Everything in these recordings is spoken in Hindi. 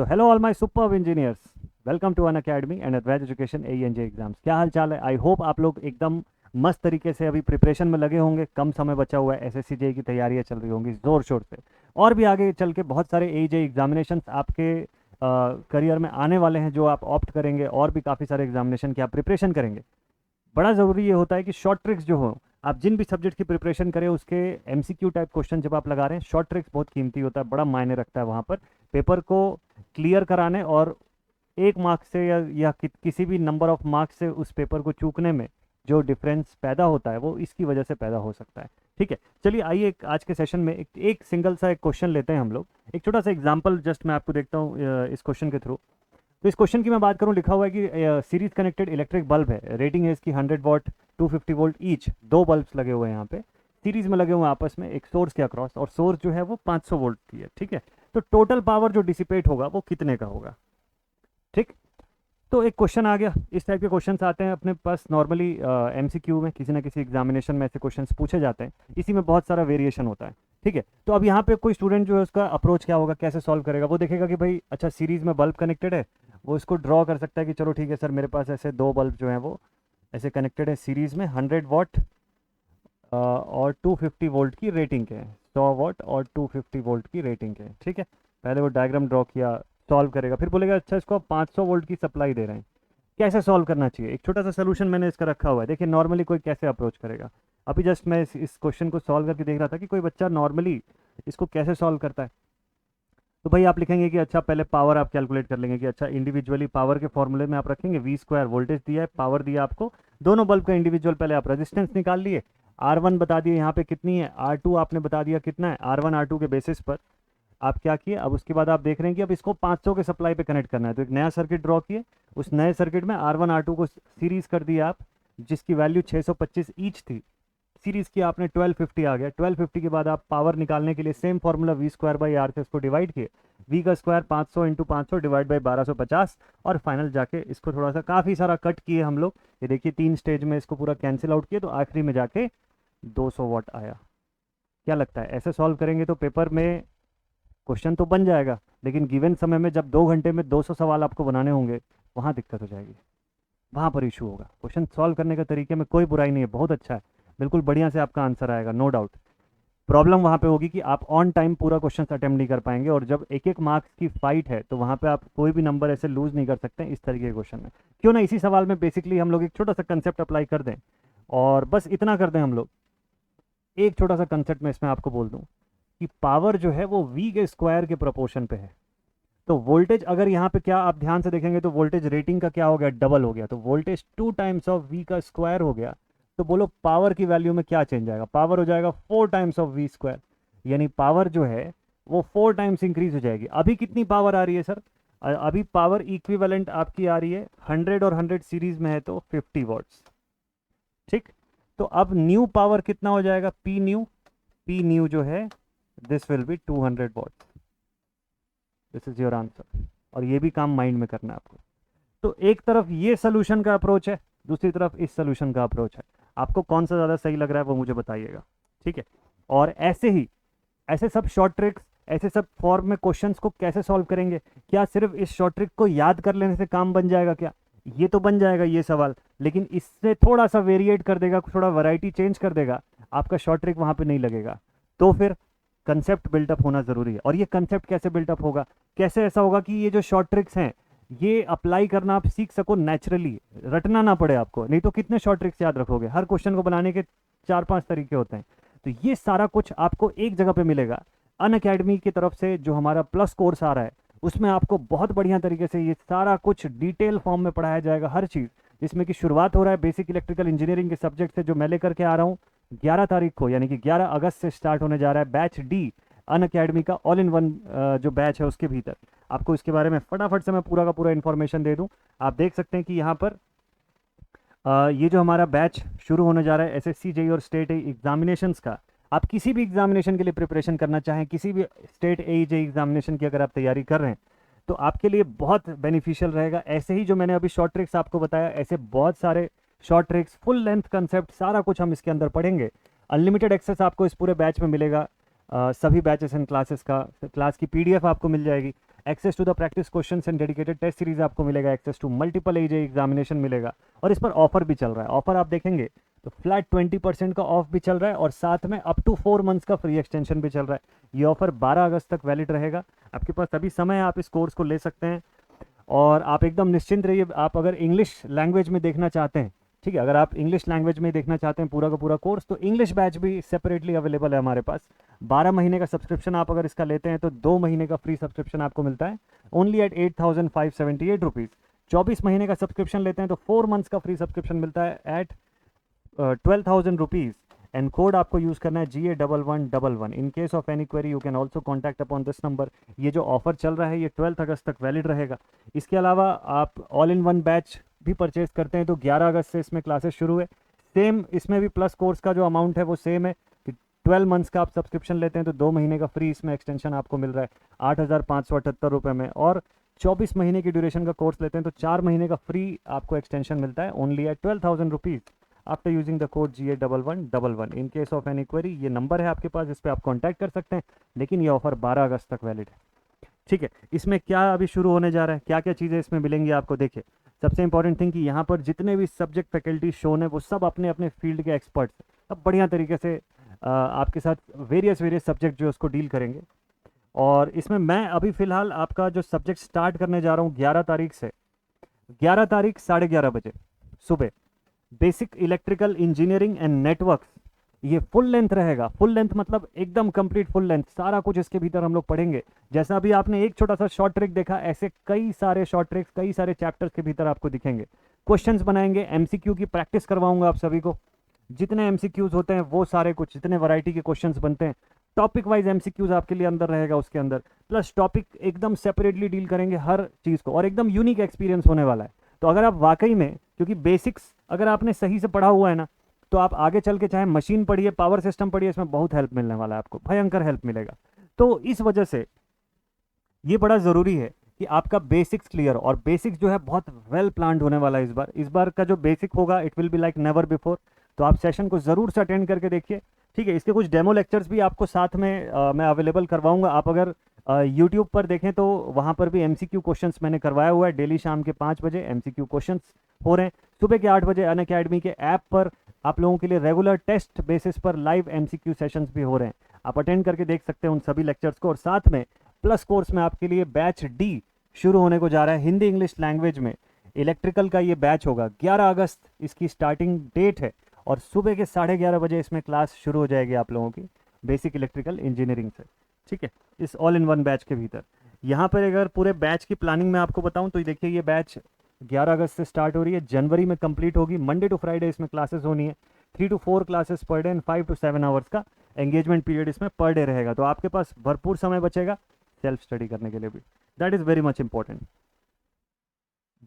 So hello all my superb engineers, welcome to Unacademy and advance education AENJ exams. क्या हाल चाल है? आई होप आप लोग एकदम मस्त तरीके से अभी प्रिपरेशन में लगे होंगे। कम समय बचा हुआ है, SSC JEE की तैयारियां चल रही होंगी ज़ोर शोर से। और भी आगे चल के बहुत सारे AEJ एग्जामिनेशंस आपके करियर में आने वाले हैं, जो आप ऑप्ट करेंगे। और भी काफ़ी सारे एग्जामिनेशन की आप प्रिपरेशन करेंगे। बड़ा ज़रूरी ये होता है कि शॉर्ट ट्रिक्स जो हो, आप जिन भी सब्जेक्ट की प्रिपरेशन करें उसके MCQ टाइप क्वेश्चन जब आप लगा रहे हैं, शॉर्ट ट्रिक्स बहुत कीमती होता है, बड़ा मायने रखता है वहाँ पर पेपर को क्लियर कराने और एक मार्क्स से या किसी भी नंबर ऑफ मार्क्स से उस पेपर को चूकने में जो डिफरेंस पैदा होता है वो इसकी वजह से पैदा हो सकता है। ठीक है, चलिए आइए आज के सेशन में एक सिंगल सा एक क्वेश्चन लेते हैं हम लोग। एक छोटा सा एग्जांपल जस्ट मैं आपको देखता हूँ इस क्वेश्चन के थ्रू। तो इस क्वेश्चन की मैं बात करूं, लिखा हुआ है कि सीरीज कनेक्टेड इलेक्ट्रिक बल्ब है, रेटिंग है इसकी 100 वॉट 250 वोल्ट ईच। दो बल्ब्स लगे हुए हैं यहाँ पे, सीरीज में लगे हुए हैं आपस में एक सोर्स के अक्रॉस, और सोर्स जो है वो 500 वोल्ट की है। ठीक है, तो टोटल पावर जो डिसिपेट होगा वो कितने का होगा? ठीक, तो एक क्वेश्चन आ गया। इस टाइप के क्वेश्चंस आते हैं अपने पास नॉर्मली MCQ में, किसी ना किसी एग्जामिनेशन में ऐसे क्वेश्चंस पूछे जाते हैं। इसी में बहुत सारा वेरिएशन होता है। ठीक है, तो अब यहाँ पे कोई स्टूडेंट जो है उसका अप्रोच क्या होगा, कैसे सॉल्व करेगा? वो देखेगा कि भाई अच्छा सीरीज में बल्ब कनेक्टेड है, वो इसको ड्रॉ कर सकता है कि चलो ठीक है सर, मेरे पास ऐसे दो बल्ब जो हैं वो ऐसे कनेक्टेड है सीरीज में, 100 वॉट और 250 वोल्ट की रेटिंग के हैं, 100 वॉट और 250 वोल्ट की रेटिंग के हैं। ठीक है, पहले वो डायग्राम ड्रॉ किया, सॉल्व करेगा, फिर बोलेगा अच्छा इसको आप 500 वोल्ट की सप्लाई दे रहे हैं, कैसे सॉल्व करना चाहिए? एक छोटा सा सोल्यूशन मैंने इसका रखा हुआ है। देखिए नॉर्मली कोई कैसे अप्रोच करेगा। अभी जस्ट मैं इस क्वेश्चन को सॉल्व करके देख रहा था कि कोई बच्चा नॉर्मली इसको कैसे सॉल्व करता है। तो भाई आप लिखेंगे कि अच्छा पहले पावर आप कैलकुलेट कर लेंगे कि अच्छा इंडिविजुअली पावर के फॉर्मूले में आप रखेंगे V², वोल्टेज दिया है, पावर दिया आपको, दोनों बल्ब का इंडिविजुअल पहले आप रेजिस्टेंस निकाल लिए, R1 बता दिए यहाँ पे कितनी है, R2 आपने बता दिया कितना है, R1 R2 के बेसिस पर आप क्या किए। अब उसके बाद आप देख रहे हैं कि अब इसको 500 के सप्लाई पे कनेक्ट करना है, तो एक नया सर्किट ड्रॉ किए। उस नए सर्किट में R1 R2 को सीरीज कर दिया आप, जिसकी वैल्यू 625 ईच थी, सीरीज की आपने 1250 आ गया। 1250 के बाद आप पावर निकालने के लिए सेम फॉर्मूला V²/R से इसको डिवाइड किए, V का स्क्वायर 500 इंटू 500 डिवाइड बाई 1250, और फाइनल जाके इसको थोड़ा सा काफ़ी सारा कट किए हम लोग। ये देखिए 3 स्टेज में इसको पूरा कैंसिल आउट किए, तो आखिरी में जाके 200 वॉट आया। क्या लगता है ऐसे सॉल्व करेंगे तो पेपर में क्वेश्चन तो बन जाएगा, लेकिन गिवन समय में जब 2 घंटे में 200 सवाल आपको बनाने होंगे, वहाँ दिक्कत हो जाएगी, वहाँ पर इशू होगा। क्वेश्चन सॉल्व करने के तरीके में कोई बुराई नहीं है, बहुत अच्छा है, बिल्कुल बढ़िया से आपका आंसर आएगा, नो डाउट। प्रॉब्लम वहाँ पे होगी कि आप ऑन टाइम पूरा क्वेश्चन अटेम्प्ट नहीं कर पाएंगे, और जब एक एक मार्क्स की फाइट है तो वहाँ पे आप कोई भी नंबर ऐसे लूज नहीं कर सकते इस तरीके के क्वेश्चन में। क्यों ना इसी सवाल में बेसिकली हम लोग एक छोटा सा कंसेप्ट अप्लाई कर दें, और बस इतना कर दें हम लोग। एक छोटा सा कंसेप्ट मैं इसमें आपको बोल दूं कि पावर जो है वो V के स्क्वायर के प्रोपोर्शन पे है। तो वोल्टेज अगर यहाँ पे क्या आप ध्यान से देखेंगे तो वोल्टेज रेटिंग का क्या हो गया, डबल हो गया, तो वोल्टेज 2 टाइम्स ऑफ V का स्क्वायर हो गया। तो बोलो पावर की वैल्यू में क्या चेंज आएगा? पावर हो जाएगा 4 टाइम्स ऑफ V², यानी पावर जो है वो 4 टाइम्स इंक्रीज हो जाएगी। अभी कितनी पावर आ रही है सर? अभी पावर इक्विवेलेंट आपकी आ रही है 100 और 100 सीरीज में है तो 50 वॉट्स। ठीक, तो अब न्यू पावर कितना हो जाएगा? P न्यू जो है this will be 200 watts. This is your answer, और ये भी काम माइंड में करना है आपको। तो एक तरफ ये सोल्यूशन का अप्रोच है, दूसरी तरफ इस सोल्यूशन का अप्रोच है। आपको कौन सा ज़्यादा सही लग रहा है वो मुझे बताइएगा। ठीक है, और ऐसे सब शॉर्ट ट्रिक्स, ऐसे सब फॉर्म में क्वेश्चंस को कैसे सॉल्व करेंगे? क्या सिर्फ इस शॉर्ट ट्रिक को याद कर लेने से काम बन जाएगा क्या? ये तो बन जाएगा ये सवाल, लेकिन इससे थोड़ा सा वेरिएट कर देगा, थोड़ा वैरायटी चेंज कर देगा, आपका शॉर्ट ट्रिक वहाँ पे नहीं लगेगा। तो फिर कंसेप्ट बिल्टअप होना ज़रूरी है। और ये कंसेप्ट कैसे बिल्टअप होगा, कैसे ऐसा होगा कि ये जो शॉर्ट ट्रिक्स हैं ये अप्लाई करना आप सीख सको नेचुरली, रटना ना पड़े आपको। नहीं तो कितने शॉर्ट ट्रिक्स याद रखोगे? हर क्वेश्चन को बनाने के 4-5 तरीके होते हैं। तो ये सारा कुछ आपको एक जगह पे मिलेगा। अनअकैडमी की तरफ से जो हमारा प्लस कोर्स आ रहा है उसमें आपको बहुत बढ़िया तरीके से ये सारा कुछ डिटेल फॉर्म में पढ़ाया जाएगा, हर चीज़, जिसमें कि शुरुआत हो रहा है बेसिक इलेक्ट्रिकल इंजीनियरिंग के सब्जेक्ट से, जो मैं लेकर के आ रहा हूँ 11 तारीख को, यानी कि 11 अगस्त से स्टार्ट होने जा रहा है बैच D अनअकैडमी का ऑल इन वन जो बैच है उसके भीतर। आपको इसके बारे में फटाफट से मैं पूरा का पूरा इन्फॉर्मेशन दे दूं। आप देख सकते हैं कि यहाँ पर ये जो हमारा बैच शुरू होने जा रहा है SSC JEE और स्टेट एग्जामिनेशंस का, आप किसी भी एग्जामिनेशन के लिए प्रिपरेशन करना चाहें, किसी भी स्टेट JEE एग्जामिनेशन की अगर आप तैयारी कर रहे हैं तो आपके लिए बहुत बेनिफिशियल रहेगा। ऐसे ही जो मैंने अभी शॉर्ट ट्रिक्स आपको बताया, ऐसे बहुत सारे short tricks, full length concept, सारा कुछ हम इसके अंदर पढ़ेंगे। अनलिमिटेड एक्सेस आपको इस पूरे बैच में मिलेगा। सभी बैचेस एंड क्लासेस का, क्लास की PDF आपको मिल जाएगी। Access to the practice questions and dedicated test series आपको मिलेगा, access to multiple AJ examination मिलेगा, और इस पर ऑफर भी चल रहा है। ऑफर आप देखेंगे तो फ्लैट 20% का ऑफ भी चल रहा है और साथ में अप टू 4 मंथ्स का फ्री एक्सटेंशन भी चल रहा है। ये ऑफर 12 अगस्त तक वैलिड रहेगा। आपके पास अभी समय है, आप इस कोर्स को ले सकते हैं और आप एकदम निश्चिंत रहिए। आप अगर इंग्लिश लैंग्वेज में देखना चाहते हैं, ठीक है, अगर आप इंग्लिश लैंग्वेज में देखना चाहते हैं पूरा का पूरा कोर्स, तो इंग्लिश बैच भी सेपरेटली अवेलेबल है हमारे पास। 12 महीने का सब्सक्रिप्शन आप अगर इसका लेते हैं तो 2 महीने का फ्री सब्सक्रिप्शन आपको मिलता है ओनली एट 8,578 रुपीज़। 24 महीने का सब्सक्रिप्शन लेते हैं तो 4 मंथ्स का फ्री सब्सक्रिप्शन मिलता है एट 12,000 रुपीज़। एंड कोड आपको यूज़ करना है GA1111। In case of any query you can also contact upon this number. ये जो ऑफर चल रहा है ये 12 अगस्त तक वैलिड रहेगा। इसके अलावा आप ऑल इन वन बैच भी परचेज करते हैं तो 11 अगस्त से इसमें क्लासेस शुरू है। सेम इसमें भी प्लस कोर्स का जो अमाउंट है वो सेम है कि 12 मंथ्स का आप सब्सक्रिप्शन लेते हैं तो 2 महीने का फ्री इसमें एक्सटेंशन आपको मिल रहा है 8,578 रुपये में, और 24 महीने की ड्यूरेशन का कोर्स लेते हैं तो 4 महीने का फ्री आपको एक्सटेंशन मिलता है only at 12,000 rupees after using the code GA1111। In case of any query ये नंबर है आपके पास, इस पर आप कॉन्टैक्ट कर सकते हैं, लेकिन ये ऑफर 12 अगस्त तक वैलिड है। ठीक है, इसमें क्या अभी शुरू होने जा रहा है, क्या क्या चीज़ें इसमें मिलेंगी आपको। देखिए, सबसे इंपॉर्टेंट थिंग कि यहाँ पर जितने भी सब्जेक्ट फैकल्टी शोन है वो सब अपने अपने फील्ड के एक्सपर्ट्स हैं। सब बढ़िया तरीके से आपके साथ वेरियस सब्जेक्ट जो है उसको डील करेंगे। और इसमें मैं अभी फ़िलहाल आपका जो सब्जेक्ट स्टार्ट करने जा रहा हूँ 11 तारीख से, 11 तारीख 11:30 बजे सुबह, basic electrical engineering and networks. ये फुल लेंथ रहेगा। फुल लेंथ मतलब एकदम कंप्लीट फुल लेंथ, सारा कुछ इसके भीतर हम लोग पढ़ेंगे। जैसा अभी आपने एक छोटा सा शॉर्ट ट्रिक देखा, ऐसे कई सारे शॉर्ट ट्रिक्स कई सारे चैप्टर्स के भीतर आपको दिखेंगे। क्वेश्चंस बनाएंगे, एमसीक्यू की प्रैक्टिस करवाऊंगा आप सभी को। जितने एमसीक्यूज होते हैं वो सारे कुछ, जितने वैरायटी के क्वेश्चंस बनते हैं, टॉपिक वाइज एमसीक्यूज आपके लिए अंदर रहेगा उसके अंदर, प्लस टॉपिक एकदम सेपरेटली डील करेंगे हर चीज़ को, और एकदम यूनिक एक्सपीरियंस होने वाला है। तो अगर आप वाकई में, क्योंकि बेसिक्स अगर आपने सही से पढ़ा हुआ है ना, तो आप आगे चल के चाहे मशीन पढ़िए, पावर सिस्टम पढ़िए, इसमें बहुत हेल्प मिलने वाला है आपको, भयंकर हेल्प मिलेगा। तो इस वजह से ये बड़ा ज़रूरी है कि आपका बेसिक्स क्लियर, और बेसिक्स जो है बहुत वेल प्लान्ड होने वाला है इस बार का जो बेसिक होगा it will be like never before. तो आप सेशन को ज़रूर से अटेंड करके देखिए। ठीक है, इसके कुछ डेमो लेक्चर्स भी आपको साथ में मैं अवेलेबल करवाऊंगा। आप अगर यूट्यूब पर देखें तो वहाँ पर भी एमसीक्यू क्वेश्चंस मैंने करवाया हुआ है। डेली शाम के 5 बजे एमसीक्यू क्वेश्चंस हो रहे हैं। सुबह के 8 बजे अनअकैडमी के ऐप पर आप लोगों के लिए रेगुलर टेस्ट बेसिस पर लाइव एमसीक्यू सेशंस भी हो रहे हैं। आप अटेंड करके देख सकते हैं उन सभी लेक्चर्स को। और साथ में प्लस कोर्स में आपके लिए बैच डी शुरू होने को जा रहा है, हिंदी इंग्लिश लैंग्वेज में इलेक्ट्रिकल का ये बैच होगा। 11 अगस्त इसकी स्टार्टिंग डेट है और सुबह के 11:30 बजे इसमें क्लास शुरू हो जाएगी आप लोगों की बेसिक इलेक्ट्रिकल इंजीनियरिंग से। ठीक है, इस ऑल इन वन बैच के भीतर। यहाँ पर अगर पूरे बैच की प्लानिंग में आपको बताऊँ तो देखिए, ये बैच 11 अगस्त से स्टार्ट हो रही है, जनवरी में कंप्लीट होगी। मंडे टू फ्राइडे इसमें क्लासेस होनी है, 3 to 4 classes per day and 5 to 7 hours का एंगेजमेंट पीरियड इसमें पर डे रहेगा। तो आपके पास भरपूर समय बचेगा सेल्फ स्टडी करने के लिए भी। That is very much important.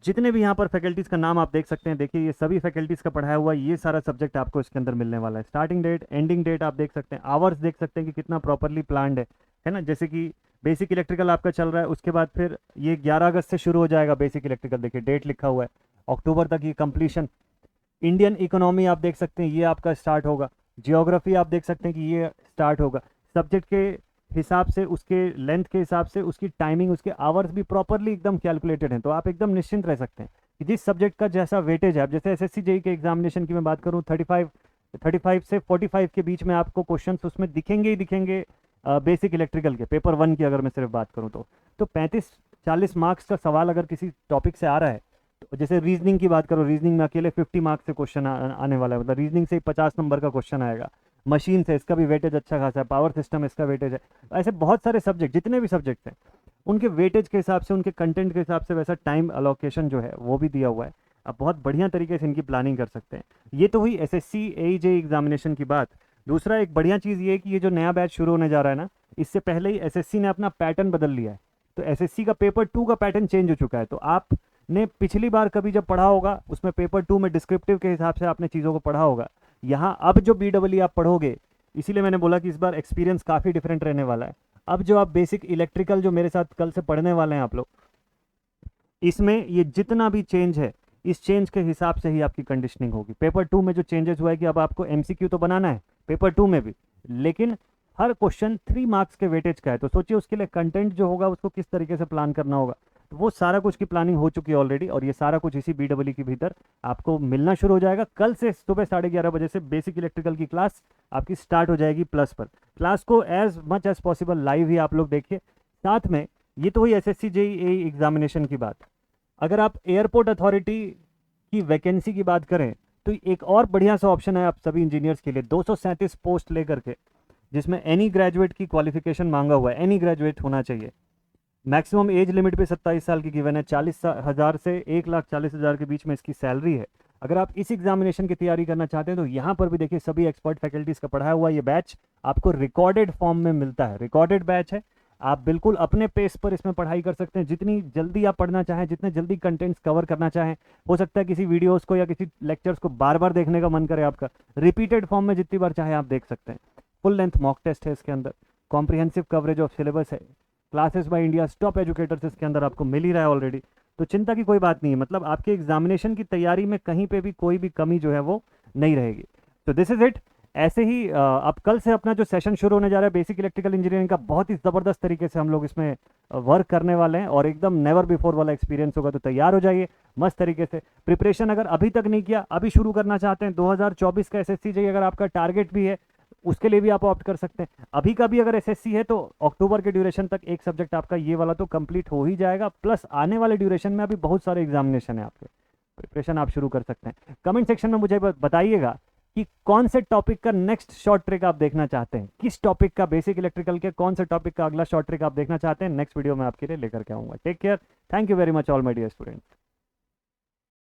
जितने भी यहाँ पर फैकल्टीज़ का नाम आप देख सकते हैं, देखिए ये सभी फैकल्टीज़ का पढ़ाया हुआ ये सारा सब्जेक्ट आपको इसके अंदर मिलने वाला है। स्टार्टिंग डेट, एंडिंग डेट आप देख सकते हैं, आवर्स देख सकते हैं कि कितना प्रॉपरली प्लान्ड है ना। जैसे कि बेसिक इलेक्ट्रिकल आपका चल रहा है, उसके बाद फिर ये 11 अगस्त से शुरू हो जाएगा बेसिक इलेक्ट्रिकल। देखिए डेट लिखा हुआ है, अक्टूबर तक ये कंप्लीशन। इंडियन इकोनॉमी आप देख सकते हैं ये आपका स्टार्ट होगा। जियोग्राफी आप देख सकते हैं कि ये स्टार्ट होगा। सब्जेक्ट के हिसाब से, उसके लेंथ के हिसाब से, उसकी टाइमिंग, उसके आवर्स भी प्रॉपरली एकदम कैलकुलेटेड हैं। तो आप एकदम निश्चिंत रह सकते हैं कि जिस सब्जेक्ट का जैसा वेटेज है, अब जैसे एसएससी जेईई के एग्जामिनेशन की मैं बात करूँ, 35 से 45 के बीच में आपको क्वेश्चंस उसमें दिखेंगे ही दिखेंगे। बेसिक इलेक्ट्रिकल के पेपर 1 की अगर मैं सिर्फ बात करूँ तो 35-40 मार्क्स का सवाल अगर किसी टॉपिक से आ रहा है, तो जैसे रीजनिंग की बात करो, रीजनिंग में अकेले 50 मार्क्स से क्वेश्चन आने वाला है, मतलब रीजनिंग से 50 नंबर का क्वेश्चन आएगा। मशीन से इसका भी वेटेज अच्छा खासा है, पावर सिस्टम इसका वेटेज है। ऐसे बहुत सारे सब्जेक्ट, जितने भी सब्जेक्ट्स हैं उनके वेटेज के हिसाब से, उनके कंटेंट के हिसाब से वैसा टाइम अलोकेशन जो है वो भी दिया हुआ है। आप बहुत बढ़िया तरीके से इनकी प्लानिंग कर सकते हैं। ये तो हुई एसएससी जेईई एग्जामिनेशन की बात। दूसरा एक बढ़िया चीज़ ये है कि ये जो नया बैच शुरू होने जा रहा है ना, इससे पहले ही एसएससी ने अपना पैटर्न बदल लिया है। तो एसएससी का पेपर 2 का पैटर्न चेंज हो चुका है। तो आपने पिछली बार कभी जब पढ़ा होगा उसमें पेपर 2 में डिस्क्रिप्टिव के हिसाब से आपने चीज़ों को पढ़ा होगा। यहाँ अब जो BEE आप पढ़ोगे, इसीलिए मैंने बोला कि इस बार एक्सपीरियंस काफ़ी डिफरेंट रहने वाला है। अब जो आप बेसिक इलेक्ट्रिकल जो मेरे साथ कल से पढ़ने वाले हैं आप लोग, इसमें ये जितना भी चेंज है, इस चेंज के हिसाब से ही आपकी कंडीशनिंग होगी। पेपर 2 में जो चेंजेस हुआ है कि अब आपको MCQ तो बनाना है पेपर 2 में भी, लेकिन हर क्वेश्चन 3 मार्क्स के वेटेज का है, तो सोचिए उसके लिए कंटेंट जो होगा उसको किस तरीके से प्लान करना होगा। तो वो सारा कुछ की प्लानिंग हो चुकी है ऑलरेडी, और ये सारा कुछ इसी BEE के भीतर आपको मिलना शुरू हो जाएगा। कल से सुबह 11:30 बजे से बेसिक इलेक्ट्रिकल की क्लास आपकी स्टार्ट हो जाएगी प्लस पर। क्लास को as much as possible live ही आप लोग देखिए। साथ में ये तो हुई SSC JEE एग्जामिनेशन की बात। अगर आप एयरपोर्ट अथॉरिटी की वैकेंसी की बात करें तो एक और बढ़िया सा ऑप्शन है आप सभी इंजीनियर्स के लिए, 237 पोस्ट लेकर के, जिसमें एनी ग्रेजुएट की क्वालिफिकेशन मांगा हुआ है, एनी ग्रेजुएट होना चाहिए। मैक्सिमम एज लिमिट भी 27 साल की गिवन है। 40,000 से 1,40,000 के बीच में इसकी सैलरी है। अगर आप इस एग्जामिनेशन की तैयारी करना चाहते हैं तो यहाँ पर भी देखिए सभी एक्सपर्ट फैकल्टीज का पढ़ाया हुआ ये बैच आपको रिकॉर्डेड फॉर्म में मिलता है। रिकॉर्डेड बैच है, आप बिल्कुल अपने पेस पर इसमें पढ़ाई कर सकते हैं। जितनी जल्दी आप पढ़ना चाहें, जितने जल्दी कंटेंट्स कवर करना चाहें, हो सकता है किसी वीडियोस को या किसी लेक्चर्स को बार बार देखने का मन करे आपका, रिपीटेड फॉर्म में जितनी बार चाहे आप देख सकते हैं। फुल लेंथ मॉक टेस्ट है इसके अंदर, कॉम्प्रिहेंसिव कवरेज ऑफ सिलेबस है, classes by India top educators इसके अंदर आपको मिल ही रहा है ऑलरेडी। तो चिंता की कोई बात नहीं है, मतलब आपके एग्जामिनेशन की तैयारी में कहीं पे भी कोई भी कमी जो है वो नहीं रहेगी। तो दिस इज इट। ऐसे ही अब कल से अपना जो सेशन शुरू होने जा रहा है बेसिक इलेक्ट्रिकल इंजीनियरिंग का, बहुत ही ज़बरदस्त तरीके से हम लोग इसमें वर्क करने वाले हैं और एकदम नेवर बिफोर वाला एक्सपीरियंस होगा। तो तैयार हो जाइए मस्त तरीके से। प्रिपरेशन अगर अभी तक नहीं किया, अभी शुरू करना चाहते हैं, 2024 का SSC JEE अगर आपका टारगेट भी है उसके लिए भी आप ऑप्ट कर सकते हैं। अभी का भी अगर SSC है तो अक्टूबर के ड्यूरेशन तक एक सब्जेक्ट आपका ये वाला तो कंप्लीट हो ही जाएगा, प्लस आने वाले ड्यूरेशन में अभी बहुत सारे एग्जामिनेशन है आपके, प्रिपरेशन आप शुरू कर सकते हैं। कमेंट सेक्शन में मुझे बताइएगा कि कौन से टॉपिक का नेक्स्ट शॉर्ट ट्रिक आप देखना चाहते हैं, किस टॉपिक का, बेसिक इलेक्ट्रिकल के कौन से टॉपिक का अगला शॉर्ट ट्रिक आप देखना चाहते हैं। नेक्स्ट वीडियो में आपके लिए लेकर के आऊंगा। Take care, thank you very much all my dear students.